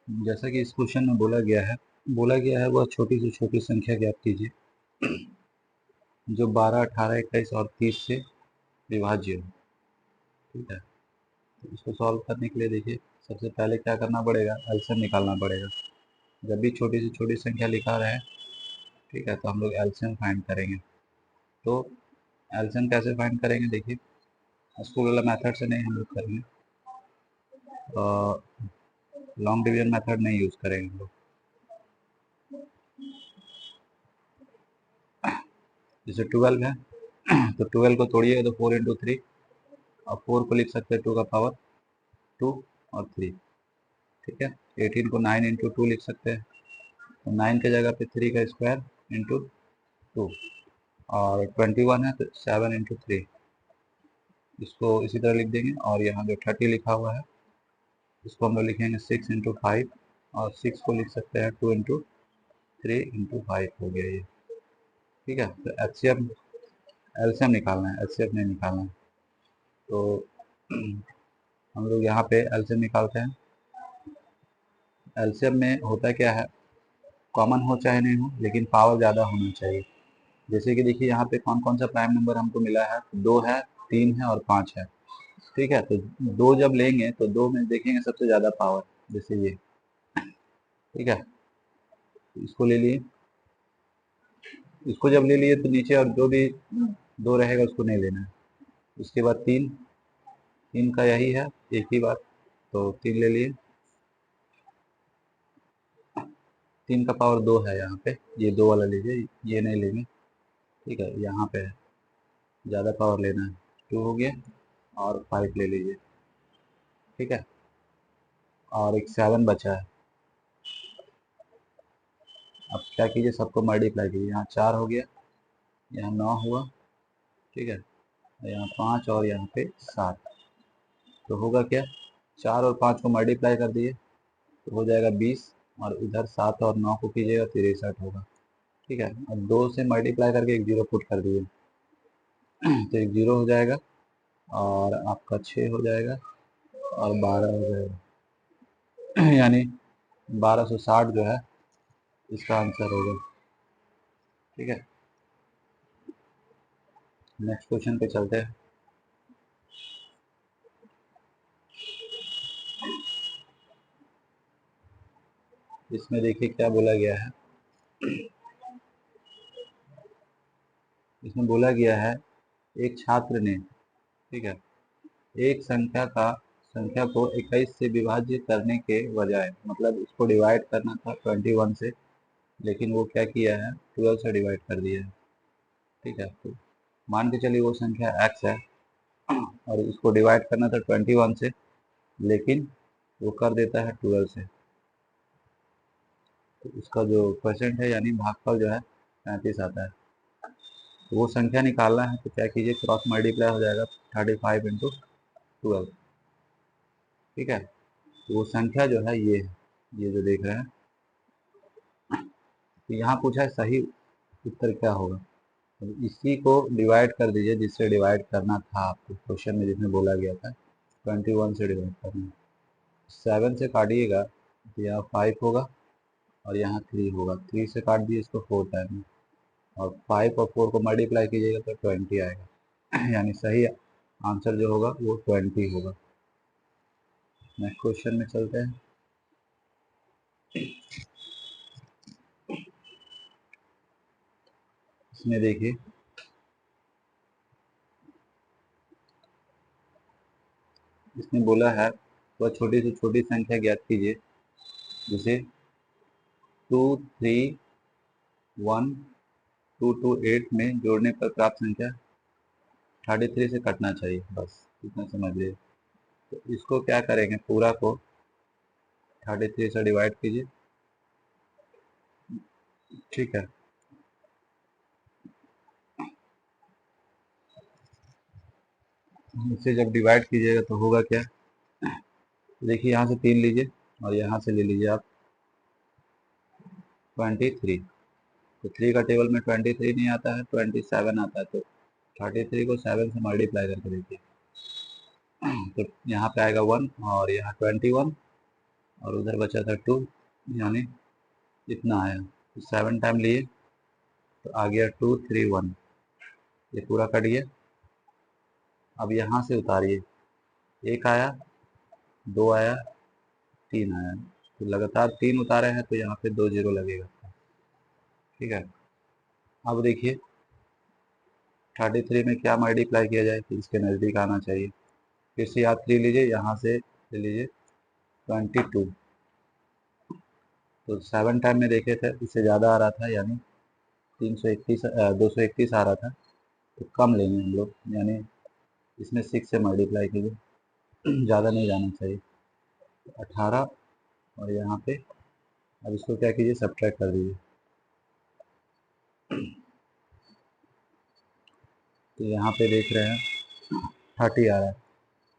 जैसा कि इस क्वेश्चन में बोला गया है वह छोटी से छोटी संख्या ज्ञात कीजिए जो 12, 18, 21 और 30 से विभाज्य हो। ठीक है, तो इसको सॉल्व करने के लिए देखिए सबसे पहले क्या करना पड़ेगा, एलसीएम निकालना पड़ेगा। जब भी छोटी से छोटी संख्या लिखा रहे हैं, ठीक है, तो हम लोग एलसीएम फाइंड करेंगे। तो एलसीएम कैसे फाइंड करेंगे, देखिए स्कूल वाला मेथड से नहीं हम लोग करेंगे, लॉन्ग डिवीजन मेथड नहीं यूज़ करेंगे हम लोग। जैसे 12 है तो 12 को तोड़िएगा तो 4 इंटू 3, और 4 को लिख सकते हैं 2 का पावर 2 और 3। ठीक है, 18 को 9 इंटू 2 लिख सकते हैं, तो 9 के जगह पे 3 का स्क्वायर इंटू 2, और 21 है तो 7 इंटू 3, इसको इसी तरह लिख देंगे। और यहाँ जो 30 लिखा हुआ है इसको हम लोग लिखेंगे 6 इंटू 5, और 6 को लिख सकते हैं 2 इंटू 3 इंटू 5 हो गया ये। ठीक है, तो एचसीएफ एलसीएम निकालना है, एचसीएफ नहीं निकालना है। तो हम लोग यहाँ पे एलसीएम निकालते हैं। एलसीएम में होता क्या है, कॉमन हो चाहे नहीं हो लेकिन पावर ज़्यादा होना चाहिए। जैसे कि देखिए यहाँ पे कौन कौन सा प्राइम नंबर हमको मिला है, 2 है, 3 है और 5 है। ठीक है, तो 2 जब लेंगे तो 2 में देखेंगे सबसे ज़्यादा पावर, जैसे ये। ठीक है, इसको ले लिए, इसको जब ले लिए तो नीचे और जो भी 2 रहेगा उसको नहीं लेना है। उसके बाद 3, 3 का यही है एक ही बात, तो 3 ले लिए। 3 का पावर 2 है यहाँ पे, ये 2 वाला लीजिए, ये नहीं लेंगे। ठीक है, यहाँ पे है ज़्यादा पावर लेना है, 2 हो गया, और 5 ले लीजिए। ठीक है, और एक 7 बचा है। अब क्या कीजिए, सबको मल्टीप्लाई कीजिए, यहाँ 4 हो गया, यहाँ 9 हुआ। ठीक है, यहाँ 5 और यहाँ पे 7, तो होगा क्या, 4 और 5 को मल्टीप्लाई कर दिए तो हो जाएगा 20, और इधर 7 और 9 को कीजिएगा 63 होगा। ठीक है, अब 2 से मल्टीप्लाई करके एक जीरो पुट कर दिए तो एक जीरो हो जाएगा, और आपका 6 हो जाएगा, और 12 हो जाएगा यानी 1260 जो है इसका आंसर होगा। ठीक है, नेक्स्ट क्वेश्चन पे चलते हैं। इसमें देखिए क्या बोला गया है, इसमें बोला गया है एक छात्र ने, ठीक है, एक संख्या को 21 से विभाज्य करने के बजाय, मतलब इसको डिवाइड करना था 21 से, लेकिन वो क्या किया है, 12 से डिवाइड कर दिया है। ठीक है, तो मान के चलिए वो संख्या x है, और इसको डिवाइड करना था 21 से, लेकिन वो कर देता है 12 से। तो उसका जो परसेंट है यानी भागफल जो है 35 आता है। तो वो संख्या निकालना है, तो क्या कीजिए, क्रॉस मल्टीप्लाई हो जाएगा 35 इंटू 12। ठीक है, तो वो संख्या जो है ये जो देख रहे हैं, तो यहाँ पूछा है सही उत्तर क्या होगा। तो इसी को डिवाइड कर दीजिए जिससे डिवाइड करना था आपको क्वेश्चन में, जिसमें बोला गया था 21 से डिवाइड करना है। 7 से काटिएगा तो यहाँ 5 होगा, और यहाँ 3 होगा, 3 से काट दिए इसको 4 टाइम, और 5 और 4 को मल्टीप्लाई कीजिएगा तो 20 आएगा यानी सही आंसर जो होगा वो 20 होगा। नेक्स्ट क्वेश्चन में चलते हैं। इसमें देखिए इसमें बोला है वह छोटी से छोटी संख्या ज्ञात कीजिए जिसे 2, 3, 1, 2 to 8 में जोड़ने पर प्राप्त संख्या 33 से कटना चाहिए, बस इतना समझ लीजिए। तो इसको क्या करेंगे, पूरा को 33 से डिवाइड कीजिए। ठीक है, इसे जब डिवाइड कीजिएगा तो होगा क्या, देखिए यहाँ से 3 लीजिए और यहाँ से ले लीजिए आप 23। तो 3 का टेबल में 23 नहीं आता है, 27 आता है, तो 33 को 7 से मल्टीप्लाई करके देखिए तो यहाँ पे आएगा 1, और यहाँ 21, और उधर बचा था 2, यानी इतना आया। तो 7 टाइम लिए तो आ गया 2 3 1, ये पूरा कट गया। अब यहाँ से उतारिए, 1 आया, 2 आया, 3 आया, तो लगातार 3 उतारे हैं तो यहाँ पे 2 0 लगेगा। ठीक है, अब देखिए 33 में क्या मल्टीप्लाई किया जाए, तो इसके नज़दीक आना चाहिए। फिर से याद कर लीजिए, यहाँ से ले लीजिए 22, तो 7 टाइम में देखे थे इससे ज़्यादा आ रहा था, यानी 331 231 आ रहा था, तो कम लेंगे हम लोग, यानी इसमें 6 से मल्टीप्लाई कीजिए, ज़्यादा नहीं जाना चाहिए। 18 और यहाँ पे अब इसको क्या कीजिए, सब्ट्रैक्ट कर दीजिए, तो यहाँ पे देख रहे हैं 30 आ रहा है।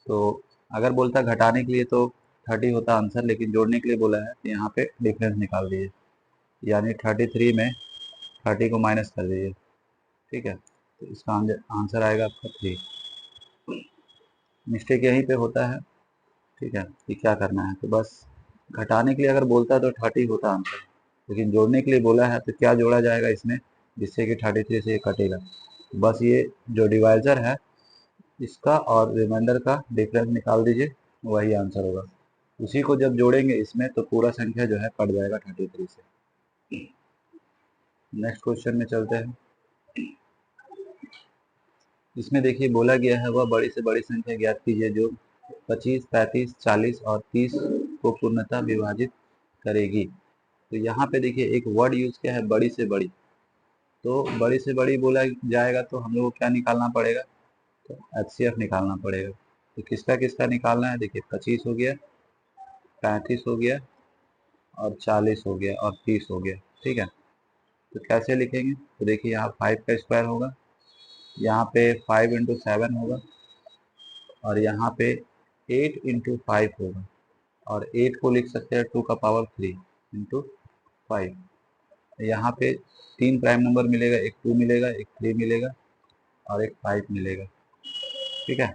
तो अगर बोलता घटाने के लिए तो 30 होता आंसर, लेकिन जोड़ने के लिए बोला है तो यहाँ पे डिफरेंस निकाल दीजिए, यानी 33 में 30 को माइनस कर दीजिए। ठीक है, तो इसका आंसर आएगा आपका 3। मिस्टेक यहीं पे होता है। ठीक है, कि क्या करना है, तो बस घटाने के लिए अगर बोलता तो 30 होता आंसर, लेकिन जोड़ने के लिए बोला है तो क्या जोड़ा जाएगा इसमें जिससे कि 33 से ये कटेगा। बस ये जो डिवाइजर है इसका और रिमाइंडर का डिफरेंस निकाल दीजिए, वही आंसर होगा। उसी को जब जोड़ेंगे इसमें तो पूरा संख्या जो है कट जाएगा 33 से। नेक्स्ट क्वेश्चन में चलते हैं। इसमें देखिए बोला गया है वह बड़ी से बड़ी संख्या ज्ञात कीजिए जो 25, 35, 40 और 30 को पूर्णतः विभाजित करेगी। तो यहाँ पे देखिए एक वर्ड यूज किया है, बड़ी से बड़ी। तो बड़ी से बड़ी बोला जाएगा तो हम लोग को क्या निकालना पड़ेगा, तो HCF निकालना पड़ेगा। तो किसका किसका निकालना है, देखिए 25 हो गया, 35 हो गया और 40 हो गया और 30 हो गया। ठीक है, तो कैसे लिखेंगे, तो देखिए यहाँ 5 का स्क्वायर होगा, यहाँ पे 5 इंटू 7 होगा, और यहाँ पे 8 इंटू 5 होगा, और 8 को लिख सकते हैं 2 का पावर 3 इंटू 5। यहाँ पे 3 प्राइम नंबर मिलेगा, एक 2 मिलेगा, एक 3 मिलेगा और एक 5 मिलेगा। ठीक है,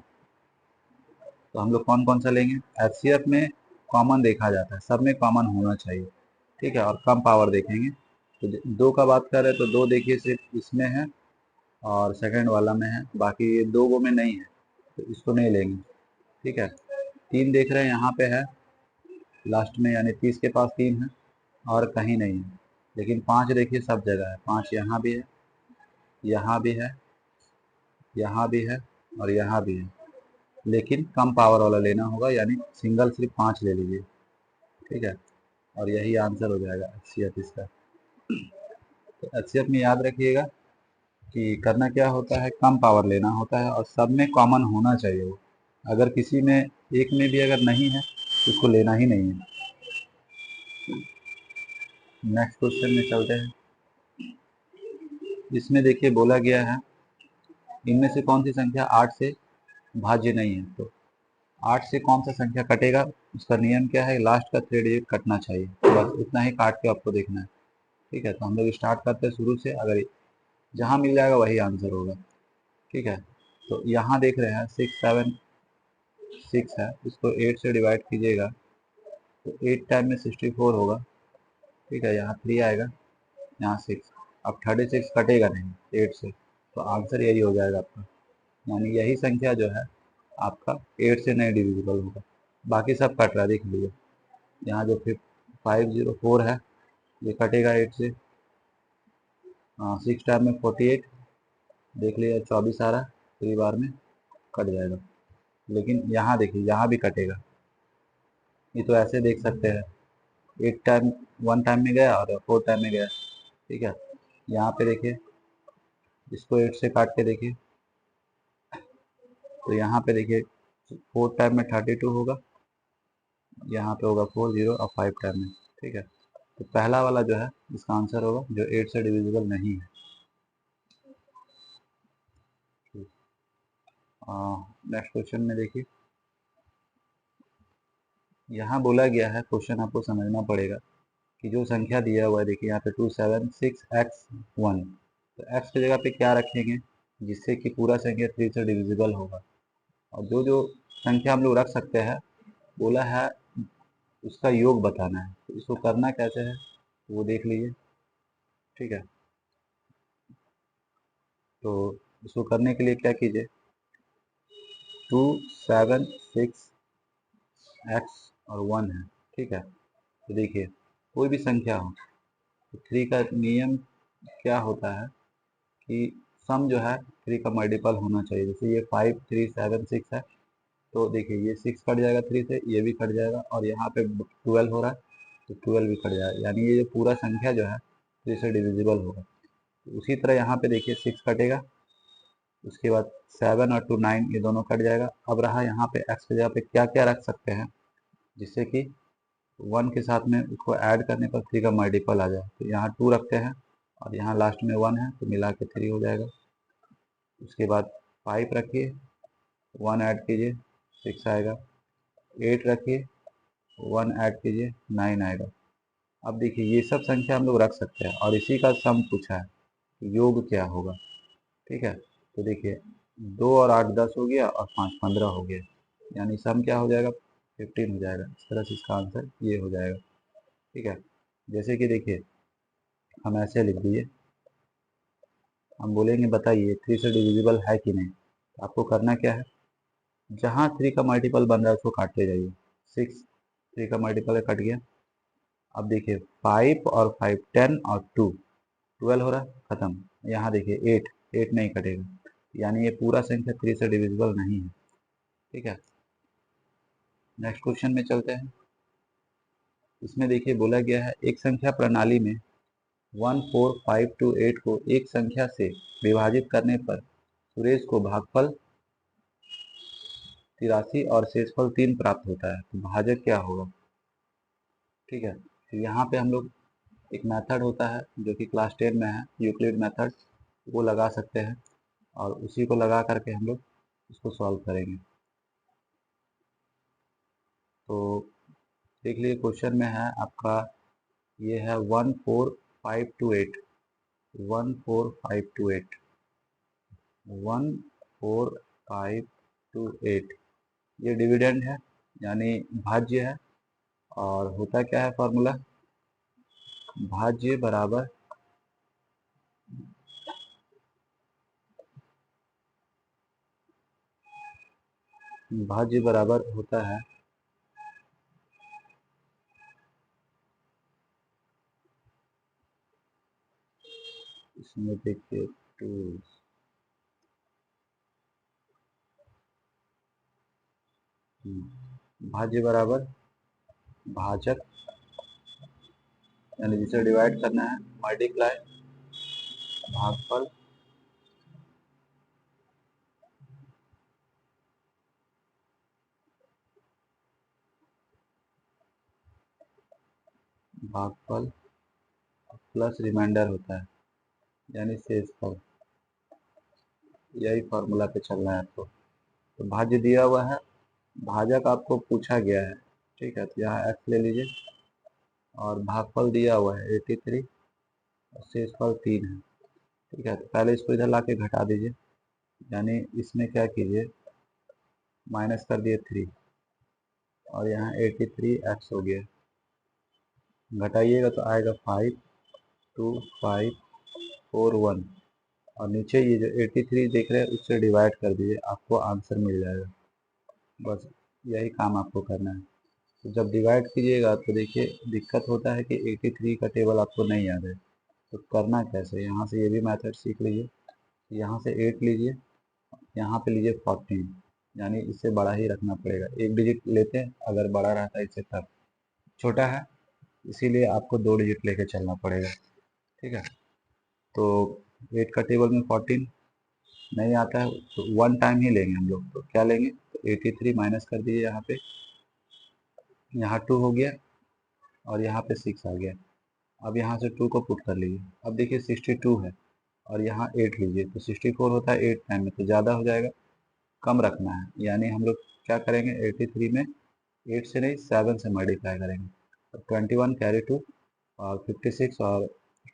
तो हम लोग कौन कौन सा लेंगे, HCF में कॉमन देखा जाता है, सब में कॉमन होना चाहिए। ठीक है, और कम पावर देखेंगे, तो 2 का बात कर रहे हैं तो 2 देखिए सिर्फ इसमें है और सेकंड वाला में है, बाकी ये 2 गो में नहीं है, तो इसको नहीं लेंगे। ठीक है, 3 देख रहे हैं यहाँ पे है लास्ट में, यानी 30 के पास 3 है और कहीं नहीं है। लेकिन 5 देखिए सब जगह है, 5 यहाँ भी है, यहाँ भी है, यहाँ भी है और यहाँ भी है, लेकिन कम पावर वाला लेना होगा, यानी सिंगल सिर्फ 5 ले लीजिए। ठीक है, और यही आंसर हो जाएगा HCF इसका। तो HCF में याद रखिएगा कि करना क्या होता है, कम पावर लेना होता है और सब में कॉमन होना चाहिए वो। अगर किसी में एक में भी अगर नहीं है तो उसको लेना ही नहीं है। नेक्स्ट क्वेश्चन में चलते हैं। इसमें देखिए बोला गया है इनमें से कौन सी संख्या 8 से भाज्य नहीं है। तो 8 से कौन सा संख्या कटेगा, उसका नियम क्या है, लास्ट का 3 डिजिट कटना चाहिए, बस उतना ही काट के आपको देखना है। ठीक है, तो हम लोग स्टार्ट करते हैं शुरू से, अगर जहाँ मिल जाएगा वही आंसर होगा। ठीक है, तो यहाँ देख रहे हैं 6 7 6 है, इसको 8 से डिवाइड कीजिएगा तो 8 टाइम में 64 होगा। ठीक है, यहाँ 3 आएगा, यहाँ 6, अब 36 कटेगा नहीं 8 से, तो आंसर यही हो जाएगा आपका, यानी यही संख्या जो है आपका 8 से नहीं डिविजिबल होगा। बाकी सब कट रहा है, देख लीजिए यहाँ जो 504 है ये कटेगा 8 से। 6 टाइम में 48, देख लीजिए 24 आ रहा है, 3 बार में कट जाएगा। लेकिन यहाँ देखिए यहाँ भी कटेगा, ये तो ऐसे देख सकते हैं 8 टाइम 1 टाइम में गया और 4 टाइम में गया। ठीक है, यहाँ पे देखिए इसको 8 से काट के देखिए, तो यहाँ पे देखिए 4 टाइम में 32 होगा, यहाँ पे होगा 40 और 5 टाइम में। ठीक है, तो पहला वाला जो है इसका आंसर होगा जो 8 से डिविजिबल नहीं है। नेक्स्ट क्वेश्चन में देखिए, यहाँ बोला गया है, क्वेश्चन आपको समझना पड़ेगा कि जो संख्या दिया हुआ है, देखिए यहाँ पे 276x1, तो x की जगह पे क्या रखेंगे जिससे कि पूरा संख्या 3 से डिविजिबल होगा। और जो जो संख्या हम लोग रख सकते हैं, बोला है उसका योग बताना है। तो इसको करना कैसे है वो देख लीजिए, ठीक है। तो इसको करने के लिए क्या कीजिए, 2, 7, 6, x और 1 है, ठीक है। तो देखिए कोई भी संख्या हो तो 3 का नियम क्या होता है कि सम जो है 3 का मल्टीपल होना चाहिए। जैसे ये 5, 3, 7, 6 है, तो देखिए ये 6 कट जाएगा 3 से, ये भी कट जाएगा, और यहाँ पे 12 हो रहा है तो 12 भी कट जाएगा, यानी ये पूरा संख्या जो है 3 से डिविजिबल होगा। तो उसी तरह यहाँ पे देखिए 6 कटेगा, उसके बाद 7 और 2 9, ये दोनों कट जाएगा। अब रहा यहाँ पे x की जगह पे क्या क्या रख सकते हैं जिससे कि 1 के साथ में उसको ऐड करने पर 3 का मल्टीपल आ जाए। तो यहाँ 2 रखते हैं और यहाँ लास्ट में 1 है तो मिला के 3 हो जाएगा। उसके बाद 5 रखिए, 1 ऐड कीजिए 6 आएगा, 8 रखिए, 1 ऐड कीजिए 9 आएगा। अब देखिए ये सब संख्या हम लोग रख सकते हैं और इसी का सम पूछा है, योग क्या होगा, ठीक है। तो देखिए 2 और 8 10 हो गया और 5 15 हो गया, यानी सम क्या हो जाएगा 15 हो जाएगा। इस तरह से इसका आंसर ये हो जाएगा, ठीक है। जैसे कि देखिए हम ऐसे लिख दिए, हम बोलेंगे बताइए 3 से डिविजिबल है कि नहीं। तो आपको करना क्या है, जहाँ 3 का मल्टीपल बन रहा है उसको काटते जाइए। 6 3 का मल्टीपल कट गया। अब देखिए 5 और 5 10 और 2 12 हो रहा है, खत्म। यहाँ देखिए 8 8 नहीं कटेगा, यानी ये पूरा संख्या 3 से डिविजिबल नहीं है, ठीक है। नेक्स्ट क्वेश्चन में चलते हैं। इसमें देखिए बोला गया है एक संख्या प्रणाली में 1 4 5 2 8 को एक संख्या से विभाजित करने पर सुरेश को भागफल 83 और शेषफल 3 प्राप्त होता है, तो भाजक क्या होगा, ठीक है। तो यहाँ पे हम लोग एक मेथड होता है जो कि क्लास 10 में है, यूक्लिड मेथड, वो लगा सकते हैं और उसी को लगा करके हम लोग इसको सॉल्व करेंगे। तो देख लीजिए क्वेश्चन में है आपका, ये है 1 4 5 2 8, 1 4 5 2 8, 1 4 5 2 8, ये डिविडेंड है यानी भाज्य है। और होता क्या है फॉर्मूला, भाज्य बराबर भाज्य बराबर होता है इसमें देखिए 2, भाज्य बराबर भाजक, यानी जिसे डिवाइड करना है मल्टीप्लाई भागफल भागफल प्लस रिमाइंडर होता है यानी शेषफल। यही फॉर्मूला पे चलना है आपको। तो भाज्य दिया हुआ है, भाजक आपको पूछा गया है, ठीक है। तो यहाँ x ले लीजिए और भागफल दिया हुआ है 83 और शेषफल 3 है, ठीक है। तो पहले इसको इधर ला के घटा दीजिए, यानी इसमें क्या कीजिए माइनस कर दिए 3 और यहाँ 83x हो गया, घटाइएगा तो आएगा 5 2 5 4 1, और नीचे ये जो 83 देख रहे हैं उससे डिवाइड कर दीजिए, आपको आंसर मिल जाएगा। बस यही काम आपको करना है। तो जब डिवाइड कीजिएगा तो देखिए दिक्कत होता है कि 83 का टेबल आपको नहीं याद है, तो करना कैसे, यहाँ से ये भी मेथड सीख लीजिए। यहाँ से 8 लीजिए, यहाँ पे लीजिए 14, यानी इससे बड़ा ही रखना पड़ेगा। एक डिजिट लेते हैं, अगर बड़ा रहता है इससे तब, छोटा है इसीलिए आपको 2 डिजिट लेके चलना पड़ेगा, ठीक है। तो 8 का टेबल में 14 नहीं आता है तो 1 टाइम ही लेंगे हम लोग। तो क्या लेंगे, तो 83 माइनस कर दीजिए, यहाँ पे यहाँ 2 हो गया और यहाँ पे 6 आ गया। अब यहाँ से 2 को पुट कर लीजिए, अब देखिए 62 है और यहाँ 8 लीजिए तो 64 होता है 8 टाइम में, तो ज़्यादा हो जाएगा, कम रखना है। यानी हम लोग क्या करेंगे 83 में 8 से नहीं 7 से मल्टीप्लाई करेंगे, तो 21 कैरी 2 और 56 और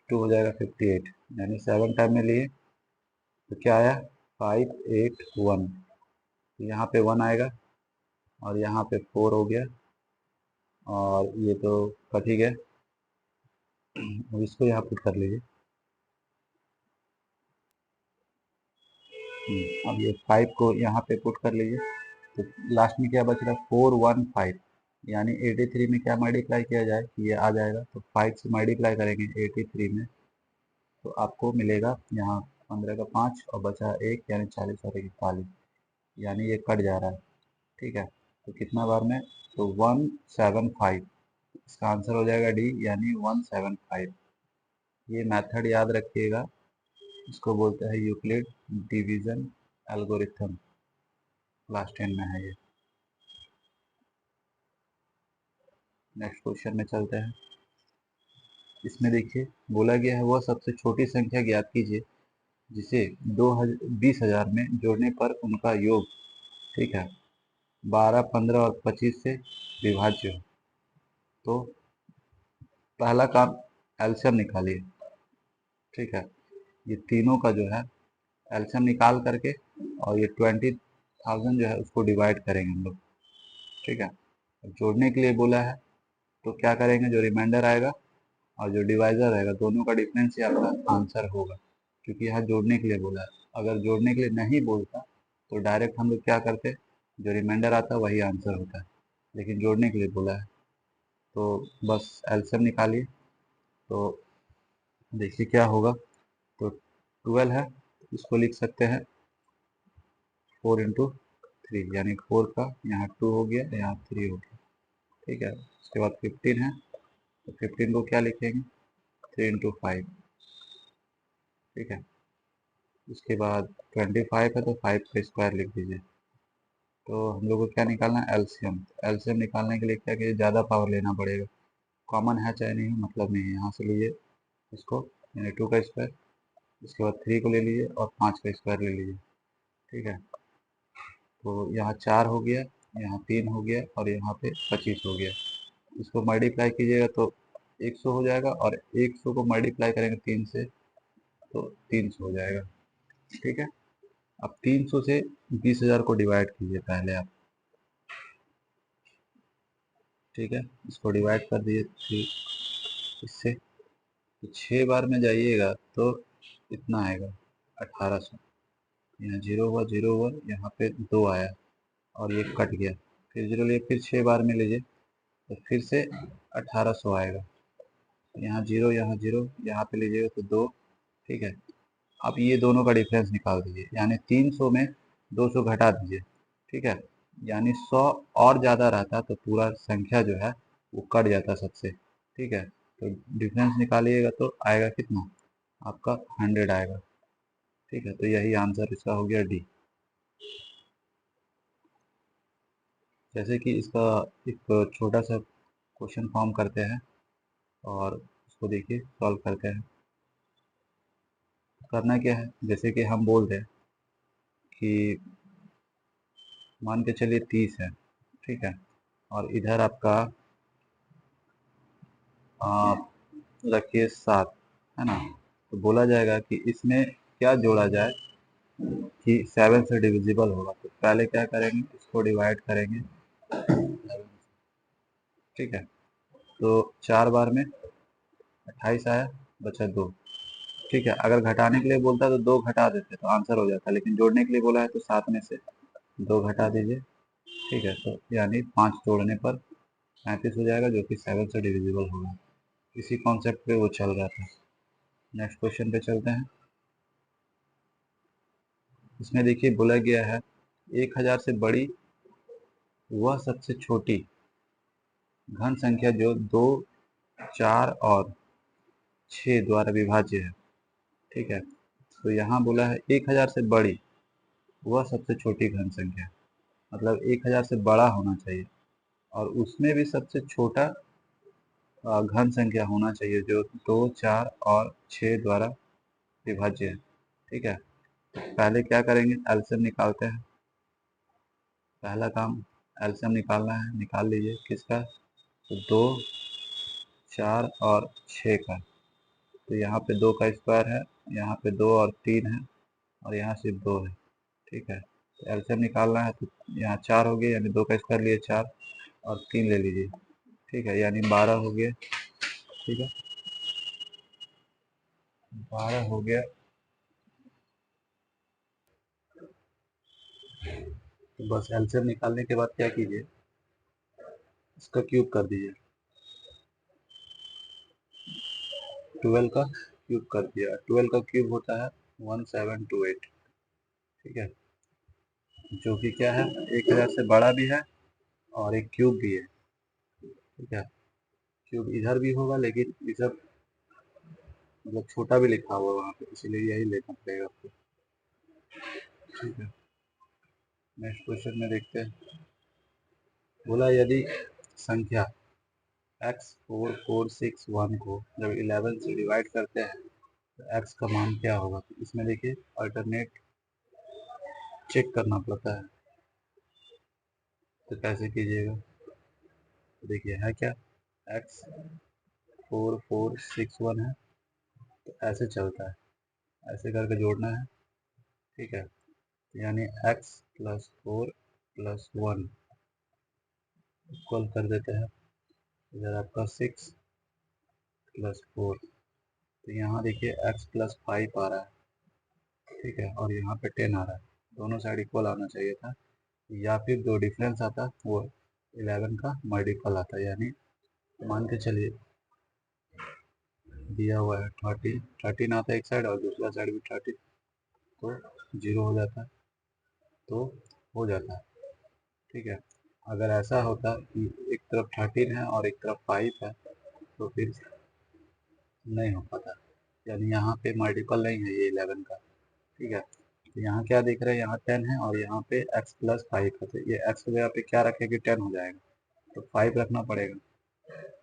2 हो जाएगा 58, यानी 7 टाइम में लिए तो क्या आया 5 8 1, यहाँ पे 1 आएगा और यहाँ पे 4 हो गया और ये तो कट ही गया। अब इसको यहाँ पुट कर लीजिए। अब ये 5 को यहाँ पे पुट कर लीजिए। तो लास्ट में क्या बच रहा है, 415, यानी 83 में क्या मल्टीप्लाई किया जाए कि ये आ जाएगा। तो 5 से मल्टीप्लाई करेंगे 83 में, तो आपको मिलेगा यहाँ 15 का 5 और बचा 1, यानी 40 और 41, यानी ये कट जा रहा है। ठीक है, तो कितना बार में, तो 175, इसका आंसर हो जाएगा डी, यानी 175। ये मेथड याद रखिएगा, इसको बोलते हैं यूक्लिड डिवीजन एल्गोरिथम, क्लास 10 में है ये। नेक्स्ट क्वेश्चन में चलते हैं। इसमें देखिए बोला गया है वह सबसे छोटी संख्या ज्ञात कीजिए जिसे 20,000 में जोड़ने पर उनका योग, ठीक है, 12, 15 और 25 से विभाज्य हो। तो पहला काम एलसीएम निकालिए। ठीक है, ये तीनों का जो है एलसीएम निकाल करके और ये 20,000 जो है उसको डिवाइड करेंगे हम लोग। ठीक है, जोड़ने के लिए बोला है तो क्या करेंगे, जो रिमाइंडर आएगा और जो डिवाइजर रहेगा दोनों का डिफरेंस ही आपका आंसर होगा, क्योंकि यहाँ जोड़ने के लिए बोला है। अगर जोड़ने के लिए नहीं बोलता तो डायरेक्ट हम लोग क्या करते, जो रिमाइंडर आता है वही आंसर होता है, लेकिन जोड़ने के लिए बोला है तो बस एलसीएम निकालिए। तो देखिए क्या होगा, तो 12 है, इसको लिख सकते हैं 4 × 3, यानी 4 का यहाँ 2 हो गया, यहाँ 3 हो गया। ठीक है, उसके बाद 15 है, तो 15 को क्या लिखेंगे, 3 × 5। ठीक है, उसके बाद 25 है तो 5 का स्क्वायर लिख दीजिए। तो हम लोग को क्या निकालना है, एलसीएम। एलसीएम निकालने के लिए क्या कीजिए, ज़्यादा पावर लेना पड़ेगा, कॉमन है चाहे नहीं मतलब नहीं है, यहाँ से लीजिए इसको, यानी 2 का स्क्वायर, उसके बाद 3 को ले लीजिए और 5 का स्क्वायर ले लीजिए। ठीक है, तो यहाँ 4 हो गया, यहाँ 3 हो गया और यहाँ पे 25 हो गया। इसको मल्टीप्लाई कीजिएगा तो 100 हो जाएगा, और 100 को मल्टीप्लाई करेंगे 3 से तो 300 हो जाएगा। ठीक है, अब 300 से 20,000 को डिवाइड कीजिए पहले आप। ठीक है, इसको डिवाइड कर दीजिए इससे, तो 6 बार में जाइएगा तो इतना आएगा 1800। यहाँ जीरो हुआ, जीरो हुआ, यहाँ पे 2 आया और ये कट गया, फिर जीरो लिए, फिर 6 बार में लीजिए तो फिर से 1800 आएगा। यहाँ जीरो, यहाँ जीरो, यहाँ पे लीजिएगा तो 2। ठीक है, अब ये दोनों का डिफरेंस निकाल दीजिए, यानी 300 में 200 घटा दीजिए। ठीक है, यानी 100 और ज़्यादा रहता तो पूरा संख्या जो है वो कट जाता सबसे। ठीक है, तो डिफरेंस निकालिएगा तो आएगा कितना, आपका 100 आएगा। ठीक है, तो यही आंसर इसका हो गया डी। जैसे कि इसका एक छोटा सा क्वेश्चन फॉर्म करते हैं और उसको देखिए सॉल्व करते हैं। करना क्या है, जैसे कि हम बोल दें कि मान के चलिए 30 है। ठीक है, और इधर आपका रखिए 7, है ना। तो बोला जाएगा कि इसमें क्या जोड़ा जाए कि 7 से डिविजिबल होगा। तो पहले क्या करेंगे, इसको डिवाइड करेंगे। ठीक है, तो 4 बार में 28 आया, बचा 2। ठीक है, अगर घटाने के लिए बोलता तो 2 घटा देते तो आंसर हो जाता, लेकिन जोड़ने के लिए बोला है तो 7 में से 2 घटा दीजिए। ठीक है, तो यानी 5 जोड़ने पर 35 हो जाएगा, जो कि 7 से डिविजिबल होगा। इसी कॉन्सेप्ट पे वो चल रहा था। नेक्स्ट क्वेश्चन पे चलते हैं। इसमें देखिए बोला गया है 1000 से बड़ी वह सबसे छोटी घन संख्या जो 2, 4 और 6 द्वारा विभाज्य है। ठीक है, तो यहाँ बोला है 1000 से बड़ी वह सबसे छोटी घन संख्या, मतलब 1000 से बड़ा होना चाहिए और उसमें भी सबसे छोटा घन संख्या होना चाहिए जो 2, 4 और 6 द्वारा विभाज्य है। ठीक है, पहले क्या करेंगे, एलसीएम निकालते हैं। पहला काम एलसीएम निकालना है, निकाल लीजिए किसका, तो 2, 4 और 6 का। तो यहाँ पे 2 का स्क्वायर है, यहाँ पे 2 और 3 है और यहाँ सिर्फ 2 है। ठीक है, तो एलसीएम निकालना है तो यहाँ 4 हो गया, यानी 2 का स्क्वायर लिए 4 और 3 ले लीजिए। ठीक है, यानी 12 हो गया। ठीक है, 12 हो गया। तो बस एलसीएम निकालने के बाद क्या कीजिए, इसका क्यूब कर दीजिए। 12 का क्यूब कर दिया। 12 का क्यूब होता है 1728। ठीक है, जो कि क्या है, एक हजार से बड़ा भी है और एक क्यूब भी है। ठीक है, क्यूब इधर भी होगा लेकिन इधर मतलब छोटा भी लिखा हुआ वहाँ पे, इसीलिए यही लेना पड़ेगा आपको। ठीक है, नेक्स्ट क्वेश्चन में देखते हैं। बोला यदि संख्या x4461 को जब 11 से डिवाइड करते हैं तो x का मान क्या होगा। तो इसमें देखिए अल्टरनेट चेक करना पड़ता है, तो कैसे कीजिएगा। तो देखिए है क्या, x4461 है, तो ऐसे चलता है, ऐसे करके जोड़ना है। ठीक है, यानी x प्लस 4 प्लस 1 इक्वल कर देते हैं इधर आपका 6 प्लस 4। तो यहाँ देखिए x प्लस 5 आ रहा है। ठीक है, और यहाँ पे 10 आ रहा है, दोनों साइड इक्वल आना चाहिए था, या फिर जो डिफरेंस आता वो 11 का मल्टीपल आता, यानी मान के चलिए दिया हुआ है 13 आता है एक साइड और दूसरा साइड भी 13, तो 0 हो जाता है, तो हो जाता है। ठीक है, अगर ऐसा होता कि एक तरफ 13 है और एक तरफ 5 है तो फिर नहीं हो पाता, यानी यहाँ पे मल्टीपल नहीं है ये 11 का। ठीक है, तो यहाँ क्या दिख रहा है, यहाँ 10 है और यहाँ पे x प्लस 5 है, तो ये x की जगह पे क्या रखेंगे, 10 हो जाएगा, तो 5 रखना पड़ेगा।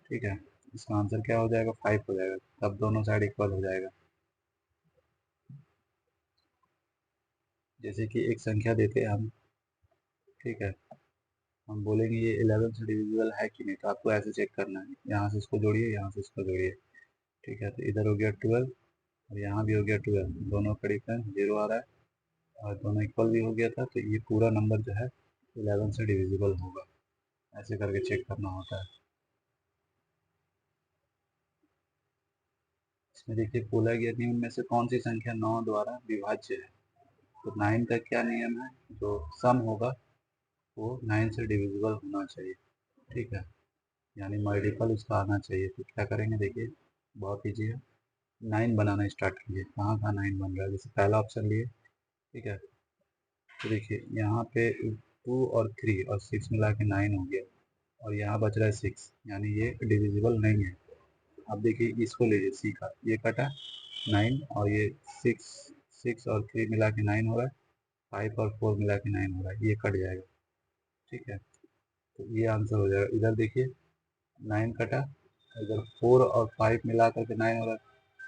ठीक है, इसका आंसर क्या हो जाएगा, 5 हो जाएगा, तब दोनों साइड इक्वल हो जाएगा। जैसे कि एक संख्या देते हैं हम, ठीक है, हम बोलेंगे ये 11 से डिविजिबल है कि नहीं, तो आपको ऐसे चेक करना है, यहाँ से इसको जोड़िए, यहाँ से इसको जोड़िए। ठीक है, तो इधर हो गया 12 और यहाँ भी हो गया 12, दोनों का डिफरेंस 0 आ रहा है और दोनों इक्वल भी हो गया था, तो ये पूरा नंबर जो है 11 से डिविजिबल होगा। ऐसे करके चेक करना होता है। इसमें देखिए बोला गया नियम में से कौन सी संख्या 9 द्वारा विभाज्य है। तो 9 का क्या नियम है, जो सम होगा वो 9 से डिविजिबल होना चाहिए। ठीक है, यानी मल्टीपल उसका आना चाहिए। तो क्या करेंगे, देखिए बहुत ईजी है। 9 बनाना स्टार्ट कीजिए, कहाँ कहाँ 9 बन रहा है, जैसे पहला ऑप्शन लिए। ठीक है, तो देखिए यहाँ पे 2 और 3 और 6 मिला के 9 हो गया और यहाँ बच रहा है 6, यानी ये डिविजिबल नहीं है। अब देखिए इसको लीजिए, सी का ये कटा 9 और ये 6, 6 और 3 मिला के 9 हो रहा है, 5 और 4 मिला के 9 हो रहा है, ये कट जाएगा। ठीक है, तो ये आंसर हो जाएगा। इधर देखिए 9 कटा, इधर 4 और 5 मिला करके 9 हो रहा है,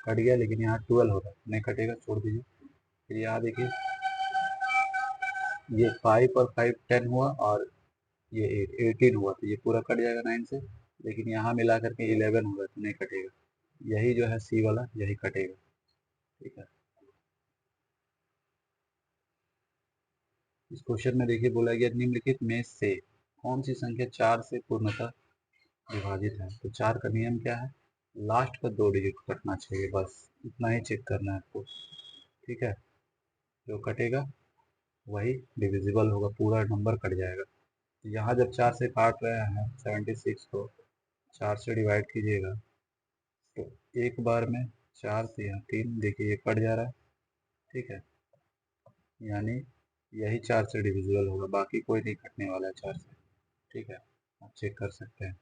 कट गया, लेकिन यहाँ 12 हो रहा है, नहीं कटेगा, छोड़ दीजिए। फिर यहाँ देखिए ये 5 और 5 10 हुआ और ये 18 हुआ, तो ये पूरा कट जाएगा 9 से, लेकिन यहाँ मिला करके 11 होगा, तो नहीं कटेगा। यही जो है सी वाला, यही कटेगा। ठीक है, इस क्वेश्चन में देखिए बोला गया निम्नलिखित में से कौन सी संख्या 4 से पूर्णतः विभाजित है। तो 4 का नियम क्या है, लास्ट का 2 डिजिट कटना चाहिए, बस इतना ही चेक करना है आपको। ठीक है, जो कटेगा वही डिविजिबल होगा, पूरा नंबर कट जाएगा। तो यहाँ जब 4 से काट रहे हैं 76 को 4 से डिवाइड कीजिएगा, तो एक बार में 4 से यहाँ 3, देखिए ये कट जा रहा है। ठीक है, यानी यही 4 से डिविजिबल होगा, बाकी कोई नहीं कटने वाला है 4 से। ठीक है, आप चेक कर सकते हैं।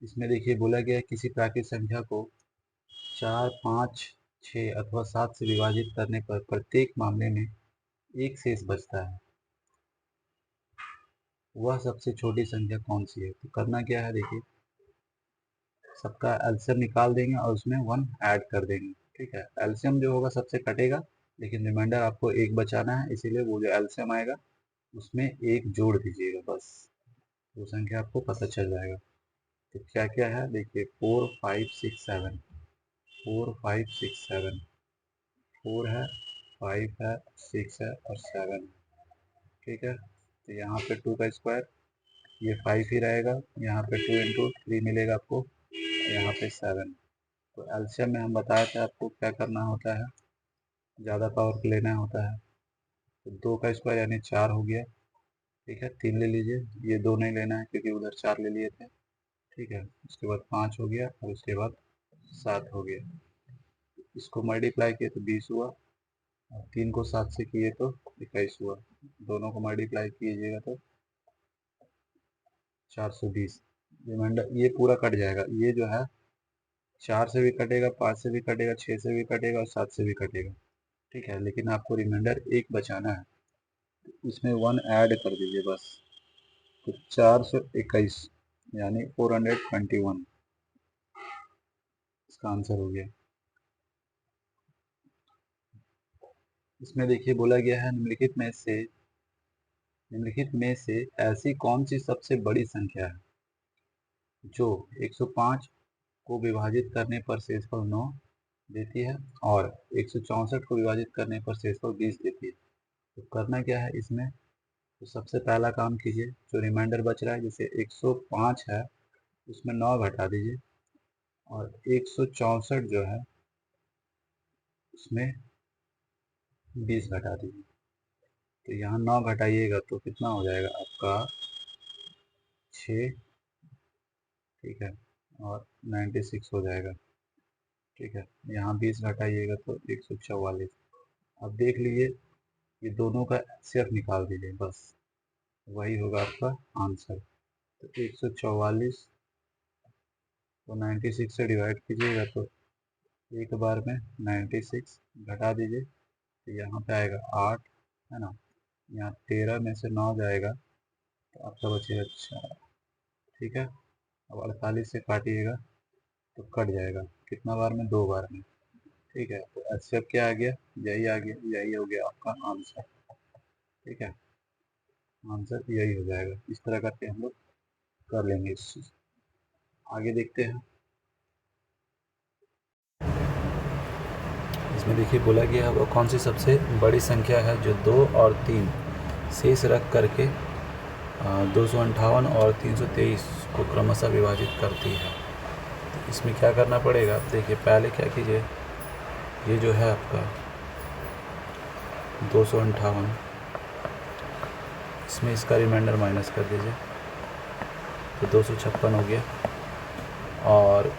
इसमें देखिए बोला गया है किसी प्राकृतिक संख्या को 4, 5, 6 अथवा 7 से विभाजित करने पर प्रत्येक मामले में एक शेष बचता है, वह सबसे छोटी संख्या कौन सी है। तो करना क्या है, देखिए सबका एलसीएम निकाल देंगे और उसमें 1 ऐड कर देंगे। ठीक है, एलसीएम जो होगा सबसे कटेगा, लेकिन रिमाइंडर आपको एक बचाना है, इसीलिए वो जो एलसीएम आएगा उसमें एक जोड़ दीजिएगा, बस वो संख्या आपको पता चल जाएगा। तो क्या क्या है देखिए, 4, 5, 6, 7, 4, 5, 6, 7, 4 है, 5 है, 6 है और 7 है। ठीक है, तो यहाँ पे 2 का स्क्वायर, ये 5 ही रहेगा, यहाँ पे 2 इंटू 3 मिलेगा आपको, यहाँ पे 7। तो एलसीएम में हम बताए थे आपको क्या करना होता है, ज़्यादा पावर को लेना होता है। तो 2 का स्क्वायर यानी 4 हो गया, ठीक है। 3 ले लीजिए, ये 2 नहीं लेना है क्योंकि उधर 4 ले लिए थे, ठीक है। उसके बाद 5 हो गया और उसके बाद 7 हो गया। इसको मल्टीप्लाई किए तो 20 हुआ, और 3 को 7 से किए तो 21 हुआ। दोनों को मल्टीप्लाई कीजिएगा तो 420। रिमाइंडर ये पूरा कट जाएगा, ये जो है 4 से भी कटेगा, 5 से भी कटेगा, 6 से भी कटेगा और 7 से भी कटेगा, ठीक है। लेकिन आपको रिमाइंडर 1 बचाना है, इसमें 1 ऐड कर दीजिए बस। तो 421 यानी 421 इसका आंसर हो गया। इसमें देखिए बोला गया है निम्नलिखित में से ऐसी कौन सी सबसे बड़ी संख्या है जो 105 को विभाजित करने पर शेषफल 9 देती है और 164 को विभाजित करने पर शेषफल 20 देती है। तो करना क्या है इसमें, तो सबसे पहला काम कीजिए, जो रिमाइंडर बच रहा है जैसे 105 है उसमें 9 घटा दीजिए, और 164 जो है उसमें 20 घटा दीजिए। तो यहाँ 9 घटाइएगा तो कितना हो जाएगा आपका 6, ठीक है, और 96 हो जाएगा, ठीक है। यहाँ 20 घटाइएगा तो 144। अब देख लीजिए ये दोनों का एचसीएफ निकाल दीजिए, बस वही होगा आपका आंसर। तो 144 को 96 से डिवाइड कीजिएगा तो एक बार में 96 घटा दीजिए, तो यहाँ पे आएगा 8, है ना। यहाँ 13 में से 9 जाएगा तो आपका बचेगा 4, ठीक है। अब 48 से काटिएगा तो कट जाएगा, कितना बार में, 2 बार में, ठीक है। तो एचसीएफ क्या आ गया, यही आ गया, यही हो गया आपका आंसर, ठीक है। आंसर यही हो जाएगा। इस तरह करके हम लोग कर लेंगे इस चीज़। आगे देखते हैं। इसमें देखिए बोला गया है वो कौन सी सबसे बड़ी संख्या है जो 2 और 3 शेष रख करके 258 और 323 को क्रमशः विभाजित करती है। तो इसमें क्या करना पड़ेगा, देखिए पहले क्या कीजिए, ये जो है आपका 258, इसमें इसका रिमाइंडर माइनस कर दीजिए तो 256 हो गया, और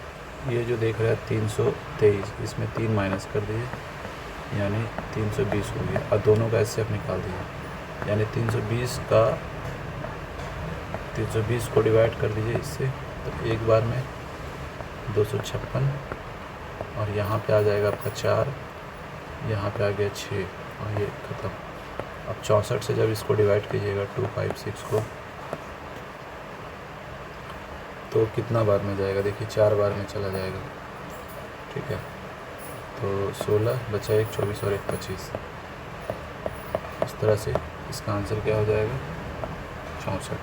ये जो देख रहे हैं 323, इसमें 3 माइनस कर दीजिए यानी 320 हो गया, और दोनों का एचसीएफ निकाल दीजिए यानी 320 को डिवाइड कर दीजिए इससे, तो एक बार में 256, और यहाँ पे आ जाएगा आपका 4, यहाँ पे आ गया 6, और ये खत्म। अब 64 से जब इसको डिवाइड कीजिएगा 256 को, तो कितना बार में जाएगा, देखिए 4 बार में चला जाएगा, ठीक है। तो 16 बचा 1, 24 और 1 25। इस तरह से इसका आंसर क्या हो जाएगा 64।